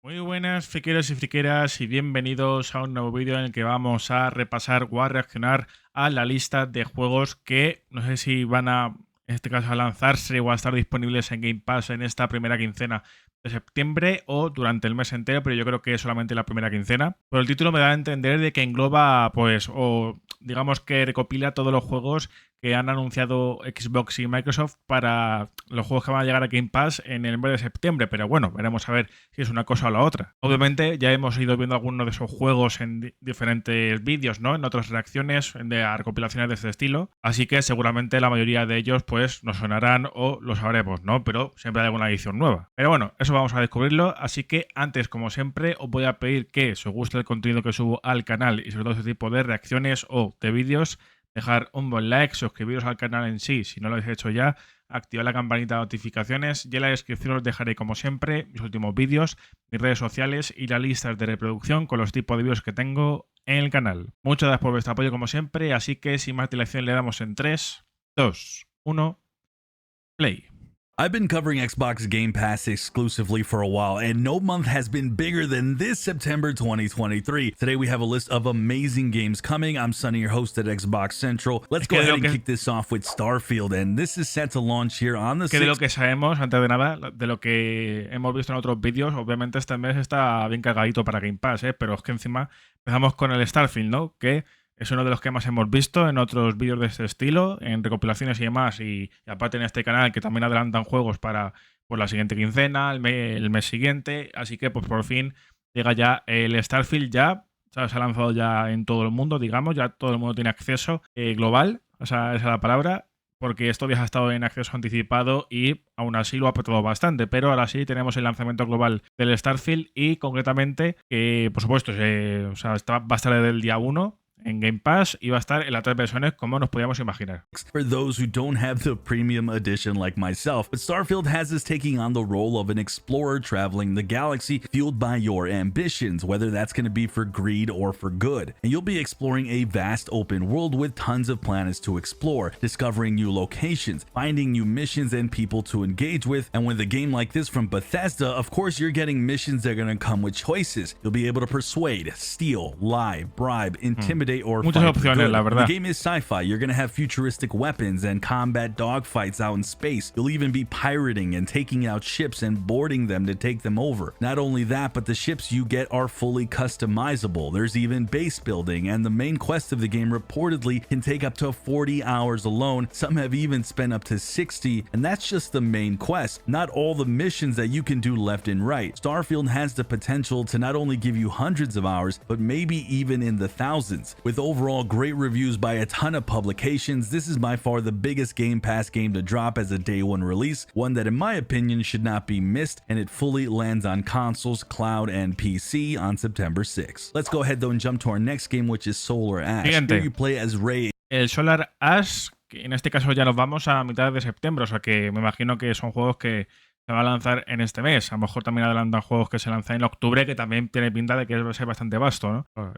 Muy buenas friqueros y friqueras y bienvenidos a un nuevo vídeo en el que vamos a repasar o a reaccionar a la lista de juegos que no sé si van a, en este caso, a lanzarse o a estar disponibles en Game Pass en esta primera quincena de septiembre o durante el mes entero, pero yo creo que es solamente la primera quincena. Pero el título me da a entender de que engloba, pues, o digamos que recopila todos los juegos que han anunciado Xbox y Microsoft para los juegos que van a llegar a Game Pass en el mes de septiembre, pero bueno, veremos a ver si es una cosa o la otra. Obviamente ya hemos ido viendo algunos de esos juegos en diferentes vídeos, ¿no? En otras reacciones, de recopilaciones de este estilo, así que seguramente la mayoría de ellos pues nos sonarán o lo sabremos, ¿no? Pero siempre hay alguna edición nueva. Pero bueno, eso vamos a descubrirlo, así que antes, como siempre, os voy a pedir que si os gusta el contenido que subo al canal y sobre todo este tipo de reacciones o de vídeos, dejar un buen like, suscribiros al canal en sí si no lo habéis hecho ya, activar la campanita de notificaciones y en la descripción os dejaré como siempre mis últimos vídeos, mis redes sociales y las listas de reproducción con los tipos de vídeos que tengo en el canal. Muchas gracias por vuestro apoyo como siempre, así que sin más dilación le damos en 3, 2, 1, play. I've been covering Xbox Game Pass exclusively for a while, and no month has been bigger than this September 2023. Today we have a list of amazing games coming. I'm Sonny, your host at Xbox Central. Let's go ahead and kick this off with STARFIELD, and this is set to launch here on the 6th. De lo que sabemos, antes de nada, de lo que hemos visto en otros vídeos, obviamente este mes está bien cargadito para Game Pass, pero es que encima empezamos con el STARFIELD, ¿no? Que es uno de los que más hemos visto en otros vídeos de este estilo, en recopilaciones y demás, y aparte en este canal que también adelantan juegos para pues, la siguiente quincena, el mes siguiente, así que pues por fin llega ya el STARFIELD, ya se ha lanzado ya en todo el mundo, digamos, ya todo el mundo tiene acceso global, o sea, esa es la palabra, porque esto ya ha estado en acceso anticipado y aún así lo ha apretado bastante, pero ahora sí tenemos el lanzamiento global del STARFIELD y concretamente, por supuesto, o sea, va a estar desde el día 1 en Game Pass y va a estar en las 3 versiones como nos podíamos imaginar. For those who don't have the premium edition like myself, but STARFIELD has us taking on the role of an explorer traveling the galaxy fueled by your ambitions, whether that's going to be for greed or for good. And you'll be exploring a vast open world with tons of planets to explore, discovering new locations, finding new missions and people to engage with. And with a game like this from Bethesda, of course you're getting missions that are going to come with choices. You'll be able to persuade, steal, lie, bribe, intimidate, or muchas fight opciones, la verdad. The game is sci-fi. You're gonna have futuristic weapons and combat dogfights out in space. You'll even be pirating and taking out ships and boarding them to take them over. Not only that, but the ships you get are fully customizable. There's even base building, and the main quest of the game reportedly can take up to 40 hours alone. Some have even spent up to 60, and that's just the main quest, not all the missions that you can do left and right. STARFIELD has the potential to not only give you hundreds of hours, but maybe even in the thousands. With overall great reviews by a ton of publications, this is by far the biggest Game Pass game to drop as a day one release, one that in my opinion should not be missed, and it fully lands on consoles, cloud, and PC on September 6th. Let's go ahead though and jump to our next game, which is Solar Ash. Here you play as Ray. El Solar Ash, que en este caso ya nos vamos a mitad de septiembre, o sea que me imagino que son juegos que se va a lanzar en este mes. A lo mejor también adelantan juegos que se lanzan en octubre, que también tiene pinta de que va a ser bastante vasto, ¿no?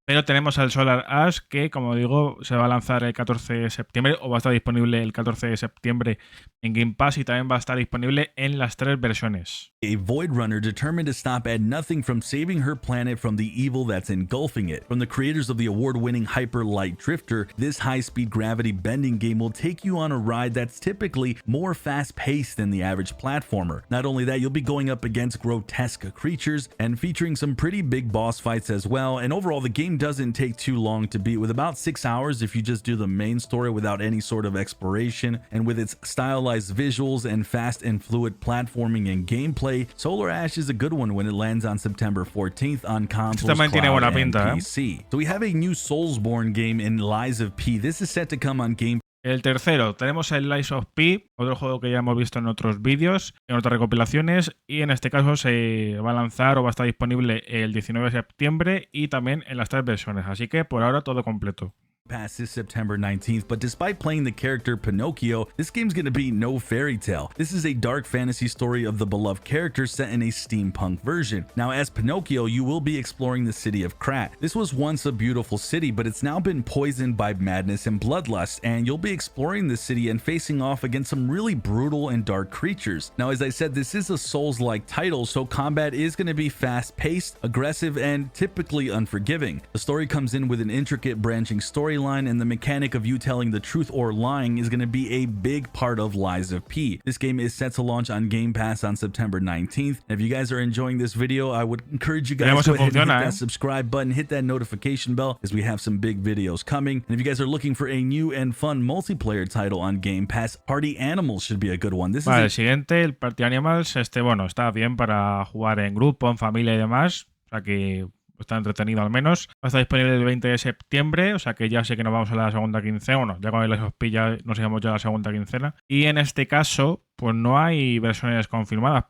Pero tenemos al Solar Ash, que como digo, se va a lanzar el 14 de septiembre, o va a estar disponible el 14 de septiembre en Game Pass, y también va a estar disponible en las 3 versiones. A void runner determined to stop at nothing from saving her planet from the evil that's engulfing it. From the creators of the award-winning Hyper Light Drifter, this high-speed gravity bending game will take you on a ride that's typically more fast-paced than the average platform. Not only that, you'll be going up against grotesque creatures and featuring some pretty big boss fights as well. And overall, the game doesn't take too long to beat, with about 6 hours if you just do the main story without any sort of exploration. And with its stylized visuals and fast and fluid platforming and gameplay, Solar Ash is a good one when it lands on September 14th on consoles, cloud, and PC. So we have a new Soulsborne game in Lies of P. This is set to come on Game. El tercero, tenemos el Lies of P, otro juego que ya hemos visto en otros vídeos, en otras recopilaciones, y en este caso se va a lanzar o va a estar disponible el 19 de septiembre y también en las 3 versiones, así que por ahora todo completo. Pass this September 19th, but despite playing the character Pinocchio, this game's gonna be no fairy tale. This is a dark fantasy story of the beloved character set in a steampunk version. Now, as Pinocchio, you will be exploring the city of Krat. This was once a beautiful city, but it's now been poisoned by madness and bloodlust, and you'll be exploring the city and facing off against some really brutal and dark creatures. Now, as I said, this is a Souls-like title, so combat is gonna be fast-paced, aggressive, and typically unforgiving. The story comes in with an intricate branching storyline, and the mechanic of you telling the truth or lying is going to be a big part of Lies of P. This game is set to launch on Game Pass on September 19th. And if you guys are enjoying this video, I would encourage you guys to go ahead and hit that subscribe button, hit that notification bell, as we have some big videos coming. And if you guys are looking for a new and fun multiplayer title on Game Pass, Party Animals should be a good one. Vale, el siguiente, el Party Animals, bueno, está bien para jugar en grupo, en familia y demás. O sea que está entretenido al menos. Va a estar disponible el 20 de septiembre, o sea que ya sé que nos vamos a la segunda quincena. Bueno, ya con las pilla nos íbamos ya a la segunda quincena. Y en este caso, pues no hay versiones confirmadas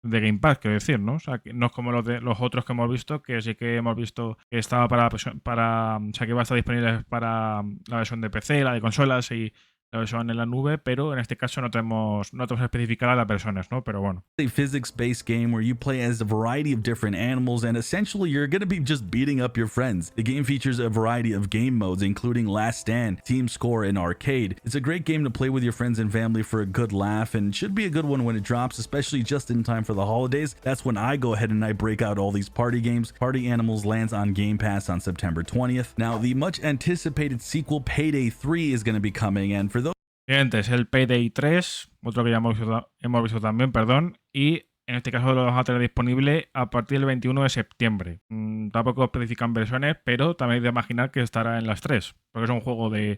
de Game Pass, quiero decir, ¿no? O sea, que no es como los otros que hemos visto, que sí que hemos visto que estaba o sea, que va a estar disponible para la versión de PC, la de consolas y la versión en la nube, pero en este caso no tenemos especificadas las versiones, ¿no? Pero bueno. A physics-based game where you play as a variety of different animals and essentially you're going to be just beating up your friends. The game features a variety of game modes, including Last Stand, Team Score, and Arcade. It's a great game to play with your friends and family for a good laugh, and should be a good one when it drops, especially just in time for the holidays. That's when I go ahead and I break out all these party games. Party Animals lands on Game Pass on September 20th. Now, the much anticipated sequel Payday 3 is going to be coming, and for Siguiente es el Payday 3, otro que ya hemos visto también, perdón, y en este caso lo vamos a tener disponible a partir del 21 de septiembre. Tampoco especifican versiones, pero también hay de imaginar que estará en las 3, porque es un juego de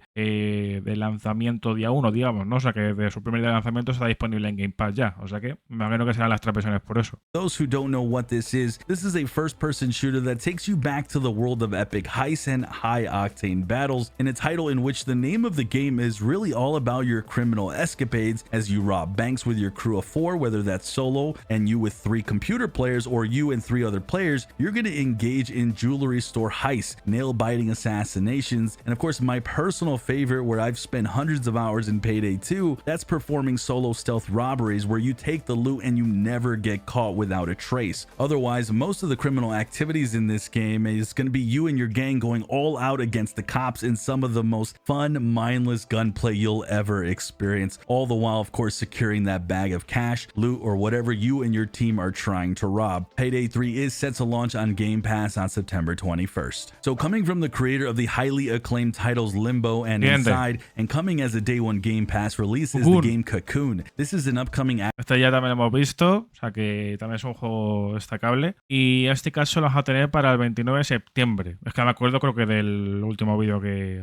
lanzamiento día 1, digamos, ¿no? O sea que desde su primer día de lanzamiento está disponible en Game Pass ya, o sea que me imagino que serán las 3 versiones por eso. Those who don't know what this is a first-person shooter that takes you back to the world of epic heists and high-octane battles, in a title in which the name of the game is really all about your criminal escapades as you rob banks with your crew of 4, whether that's solo and you with 3 computer players or you and 3 other players. You're going to engage in jewelry store heists, nail-biting assassinations, and of course my personal favorite where I've spent hundreds of hours in Payday 2, that's performing solo stealth robberies where you take the loot and you never get caught without a trace. Otherwise, most of the criminal activities in this game is going to be you and your gang going all out against the cops in some of the most fun, mindless gunplay you'll ever experience, all the while of course securing that bag of cash, loot, or whatever you and your team are trying to rob. Payday 3 is set to launch on Game Pass on September 21st. So coming from the creator of the highly acclaimed titles Limbo and Inside, and coming as a day one Game Pass release is the game Cocoon. This is an upcoming Este ya también lo hemos visto, o sea que también es un juego destacable. Y en este caso lo vamos a tener para el 29 de septiembre. Es que me acuerdo creo que del último vídeo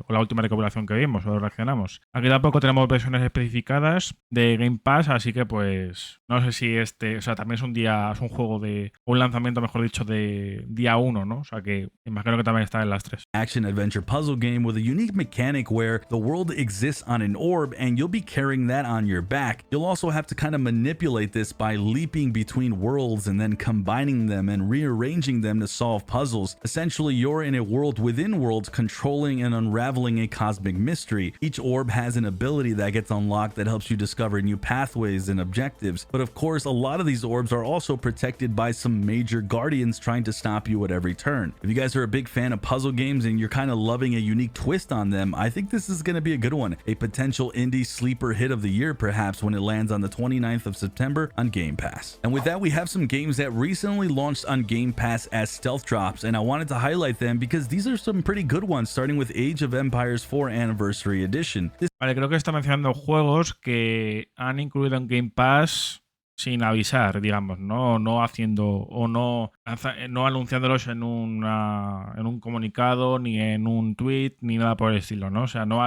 o la última recopilación que vimos o reaccionamos. Aquí tampoco tenemos versiones especificadas de Game Pass, así que pues no sé si o sea, también es un juego un lanzamiento, mejor dicho, de día 1, ¿no? O sea que imagino que también está en las 3. Action adventure puzzle game with a unique mechanic where the world exists on an orb and you'll be carrying that on your back. You'll also have to kind of manipulate this by leaping between worlds and then combining them and rearranging them to solve puzzles. Essentially, you're in a world within worlds controlling and unraveling a cosmic mystery. Each orb has an ability that gets unlocked that helps you discover new pathways and objectives. But of course, a lot of these orbs are also protected by some major guardians trying to stop you at every turn. If you guys are a big fan of puzzle games and you're kind of loving a unique twist on them, I think this is going to be a good one. A potential indie sleeper hit of the year perhaps when it lands on the 29th of September on Game Pass. And with that, we have some games that recently launched on Game Pass as stealth drops, and I wanted to highlight them because these are some pretty good ones, starting with Age of Empires 4 Anniversary Edition. Vale, creo que está mencionando juegos que han incluido en Game Pass sin avisar, digamos, no haciendo o no anunciándolos en un comunicado, ni en un tweet, ni nada por el estilo, ¿no? O sea, no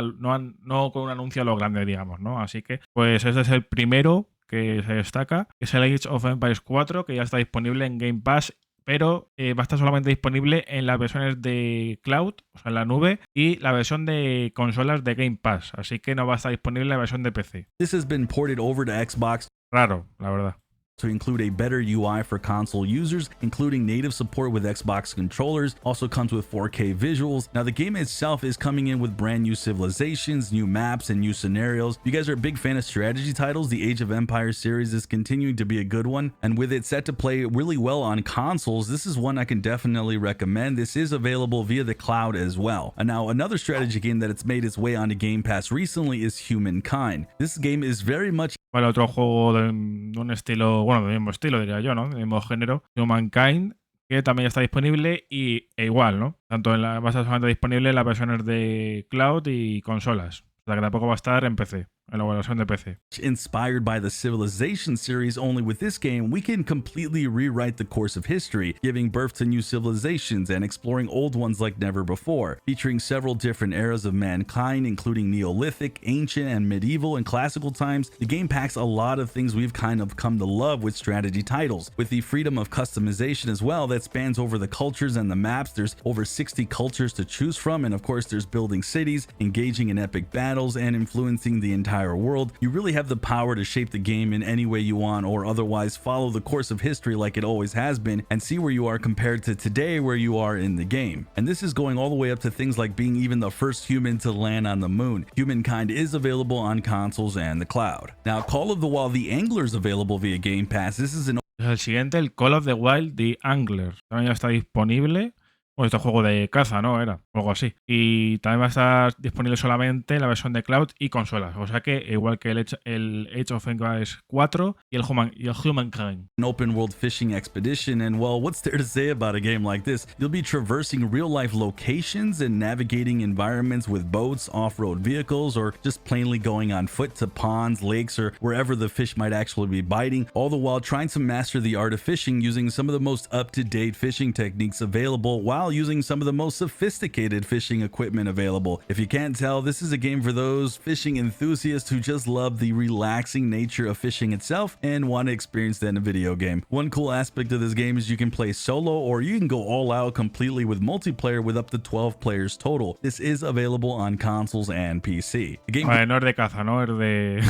con un anuncio a lo grande, digamos, ¿no? Así que, pues este es el primero que se destaca, que es el Age of Empires 4, que ya está disponible en Game Pass, pero va a estar solamente disponible en las versiones de Cloud, o sea, en la nube, y la versión de consolas de Game Pass, así que no va a estar disponible la versión de PC. This has been ported over to Xbox. Raro, la verdad. to include a better UI for console users, including native support with Xbox controllers. Also comes with 4K visuals. Now the game itself is coming in with brand new civilizations, new maps, and new scenarios. If you guys are a big fan of strategy titles, the Age of Empires series is continuing to be a good one, and with it set to play really well on consoles, this is one I can definitely recommend. This is available via the cloud as well. And now another strategy game that it's made its way onto Game Pass recently is Humankind. This game is very much Vale, otro juego de un estilo, bueno, del mismo estilo, diría yo, ¿no? Del mismo género, Humankind, que también está disponible e igual, ¿no? Tanto va a estar solamente disponible en las versiones de cloud y consolas. O sea que tampoco va a estar en PC, en la versión de PC. Inspired by the Civilization series, only with this game, we can completely rewrite the course of history, giving birth to new civilizations and exploring old ones like never before. Featuring several different eras of mankind, including Neolithic, ancient, and medieval and classical times, the game packs a lot of things we've kind of come to love with strategy titles. With the freedom of customization as well that spans over the cultures and the maps, there's over 60 cultures to choose from, and of course there's building cities, engaging in epic battles, and influencing the entire world. You really have the power to shape the game in any way you want, or otherwise follow the course of history like it always has been and see where you are compared to today where you are in the game. And this is going all the way up to things like being even the first human to land on the moon. Humankind is available on consoles and the cloud. Now, Call of the Wild The Angler is available via Game Pass. This is an El siguiente, el Call of the Wild The Angler. También ya está disponible. Bueno, este juego de caza, ¿no? Era algo así. Y también va a estar disponible solamente en la versión de cloud y consolas. O sea que igual que el Age of Empires 4 y el Humankind. An open world fishing expedition, and well, what's there to say about a game like this? You'll be traversing real life locations and navigating environments with boats, off-road vehicles, or just plainly going on foot to ponds, lakes, or wherever the fish might actually be biting, all the while trying to master the art of fishing using some of the most up-to-date fishing techniques available while using some of the most sophisticated fishing equipment available. If you can't tell, this is a game for those fishing enthusiasts who just love the relaxing nature of fishing itself and want to experience that in a video game. One cool aspect of this game is you can play solo, or you can go all out completely with multiplayer with up to 12 players total. This is available on consoles and PC. The game Vale, no es de caza, ¿no? Es de...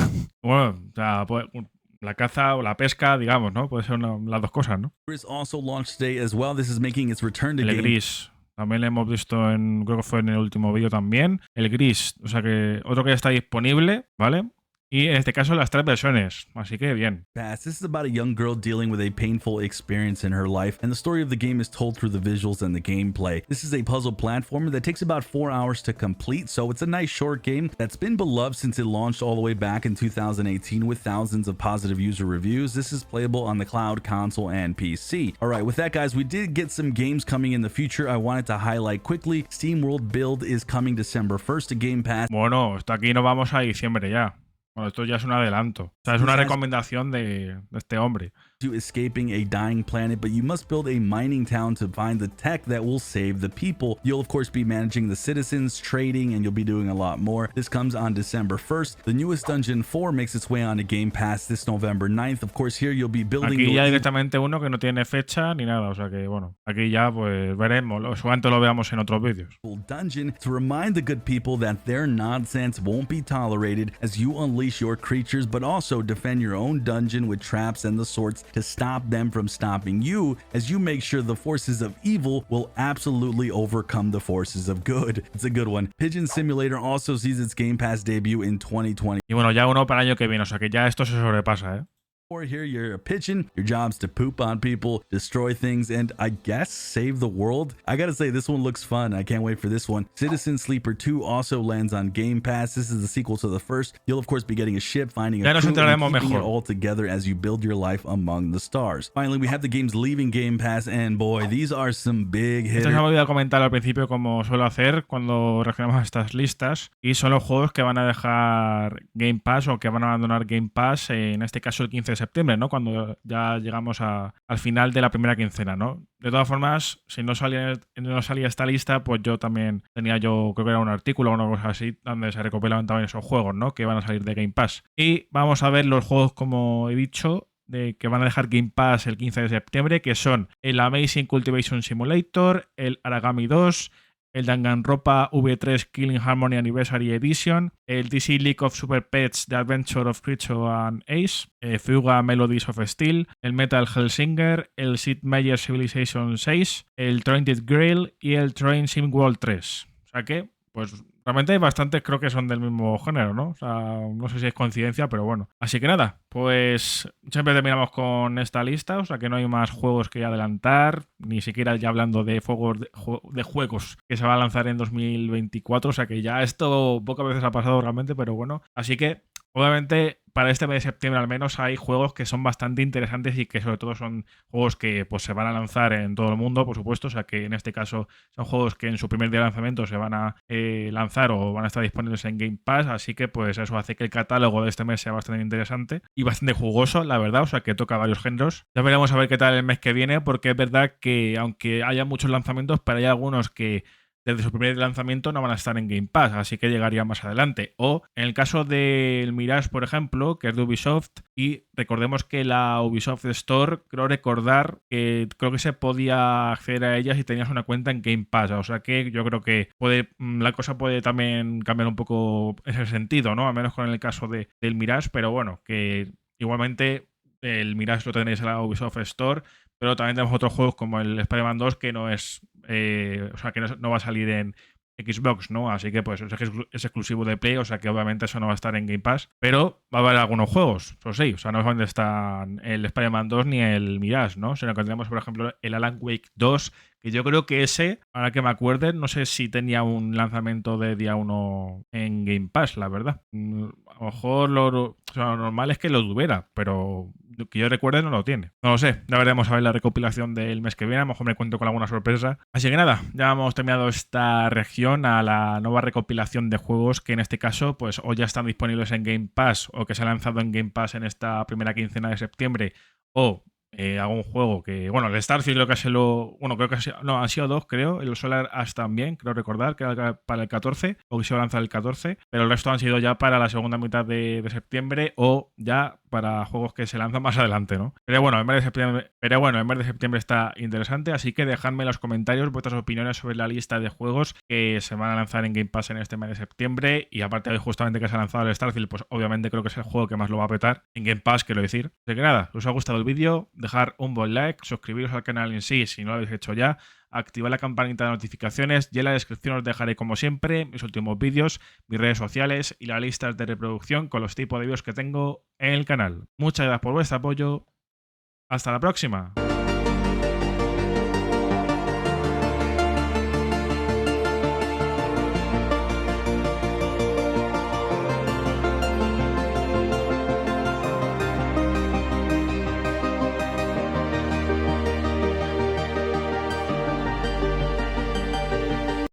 bueno, o sea, la caza o la pesca, digamos, ¿no? Puede ser las dos cosas, ¿no? is also launched today as well. This is making its return to El Game gris. También lo hemos visto creo que fue en el último vídeo también. El gris, o sea que otro que ya está disponible, ¿vale? Y en este caso las 3 versiones, así que bien. Pass. This is about a young girl dealing with a painful experience in her life, and the story of the game is told through the visuals and the gameplay. This is a puzzle platformer that takes about 4 hours to complete, so it's a nice short game that's been beloved since it launched all the way back in 2018 with thousands of positive user reviews. This is playable on the cloud, console, and PC. Alright, with that guys, we did get some games coming in the future I wanted to highlight quickly. Steam World Build is coming December 1st to Game Pass. Bueno, hasta aquí nos vamos a diciembre ya. Bueno, esto ya es un adelanto. O sea, es una recomendación de este hombre. To escaping a dying planet, but you must build a mining town to find the tech that will save the people. You'll of course be managing the citizens, trading, and you'll be doing a lot more. This comes on December 1st. The newest Dungeon 4 makes its way onto Game Pass this November 9th. Of course, here you'll be building... Aquí ya directamente uno que no tiene fecha ni nada, o sea que bueno, aquí ya pues veremos, seguramente lo veamos en otros vídeos. Dungeon to remind the good people that their nonsense won't be tolerated as you unleash your creatures, but also defend your own dungeon with traps and the sorts to stop them from stopping you, as you make sure the forces of evil will absolutely overcome the forces of good. It's a good one. Pigeon Simulator also sees its Game Pass debut in 2020. Y bueno, ya uno para el año que viene, o sea que ya esto se sobrepasa, ¿eh? Here you're a pigeon, your job's to poop on people, destroy things, and I guess save the world. I gotta say, this one looks fun. I can't wait for this one. Citizen Sleeper 2 also lands on Game Pass. This is the sequel to the first. You'll of course be getting a ship, finding a crew, and keeping it all together as you build your life among the stars. Finally, we have the games leaving Game Pass, and boy, these are some big hitters. Esto se me olvidado comentar al principio, como suelo hacer cuando reaccionamos a estas listas, y son los juegos que van a dejar Game Pass o que van a abandonar Game Pass, en este caso el 15 de septiembre, ¿no? Cuando ya llegamos al final de la primera quincena, ¿no? De todas formas, si no salía esta lista, pues yo también creo que era un artículo o una cosa así, donde se recopilaban también esos juegos, ¿no? Que van a salir de Game Pass. Y vamos a ver los juegos, como he dicho, que van a dejar Game Pass el 15 de septiembre, que son el Amazing Cultivation Simulator, el Aragami 2, el Danganronpa V3 Killing Harmony Anniversary Edition, el DC League of Super Pets The Adventure of Creature and Ace, Fuga Melodies of Steel, el Metal Hellsinger, el Sid Meier's Civilization 6, el Trointed Grail y el Train Sim World 3. O sea que, pues realmente hay bastantes, creo que son del mismo género, ¿no? O sea, no sé si es coincidencia, pero bueno. Así que nada, pues siempre terminamos con esta lista, o sea que no hay más juegos que adelantar, ni siquiera ya hablando de juegos que se va a lanzar en 2024, o sea que ya esto pocas veces ha pasado realmente, pero bueno. Así que, obviamente, para este mes de septiembre al menos hay juegos que son bastante interesantes y que sobre todo son juegos que pues se van a lanzar en todo el mundo, por supuesto, o sea que en este caso son juegos que en su primer día de lanzamiento se van a lanzar o van a estar disponibles en Game Pass, así que pues eso hace que el catálogo de este mes sea bastante interesante y bastante jugoso, la verdad, o sea que toca varios géneros. Ya veremos a ver qué tal el mes que viene, porque es verdad que aunque haya muchos lanzamientos, pero hay algunos que desde su primer lanzamiento no van a estar en Game Pass, así que llegaría más adelante. O en el caso del Mirage, por ejemplo, que es de Ubisoft, y recordemos que la Ubisoft Store, creo que se podía acceder a ella si tenías una cuenta en Game Pass, o sea que yo creo que la cosa puede también cambiar un poco en ese sentido, ¿no? Al menos con el caso del Mirage, pero bueno, que igualmente el Mirage lo tendréis en la Ubisoft Store, pero también tenemos otros juegos como el Spider-Man 2 que no es, o sea, que no va a salir en Xbox, ¿no? Así que pues es exclusivo de Play, o sea que obviamente eso no va a estar en Game Pass, pero va a haber algunos juegos, eso sí, o sea, no es donde están el Spider-Man 2 ni el Mirage, ¿no? Sino que tenemos, por ejemplo, el Alan Wake 2, que yo creo que ese, ahora que me acuerde, no sé si tenía un lanzamiento de día 1 en Game Pass, la verdad. A lo mejor lo normal es que lo tuviera, pero que yo recuerde no lo tiene. No lo sé, ya veremos a ver la recopilación del mes que viene, a lo mejor me cuento con alguna sorpresa. Así que nada, ya hemos terminado esta región a la nueva recopilación de juegos que en este caso pues o ya están disponibles en Game Pass o que se ha lanzado en Game Pass en esta primera quincena de septiembre o algún juego que, bueno, el Starfield creo que han sido dos, creo, el Solar Ash también, creo recordar, que era para el 14, o que se va a lanzar el 14, pero el resto han sido ya para la segunda mitad de septiembre o ya para juegos que se lanzan más adelante, ¿no? Pero bueno, el mes de septiembre está interesante, así que dejadme en los comentarios vuestras opiniones sobre la lista de juegos que se van a lanzar en Game Pass en este mes de septiembre, y aparte de justamente que se ha lanzado el Starfield, pues obviamente creo que es el juego que más lo va a petar en Game Pass, quiero decir. Así que nada, si os ha gustado el vídeo, dejar un buen like, suscribiros al canal en sí si no lo habéis hecho ya, activar la campanita de notificaciones y en la descripción os dejaré como siempre mis últimos vídeos, mis redes sociales y las listas de reproducción con los tipos de vídeos que tengo en el canal. Muchas gracias por vuestro apoyo, hasta la próxima.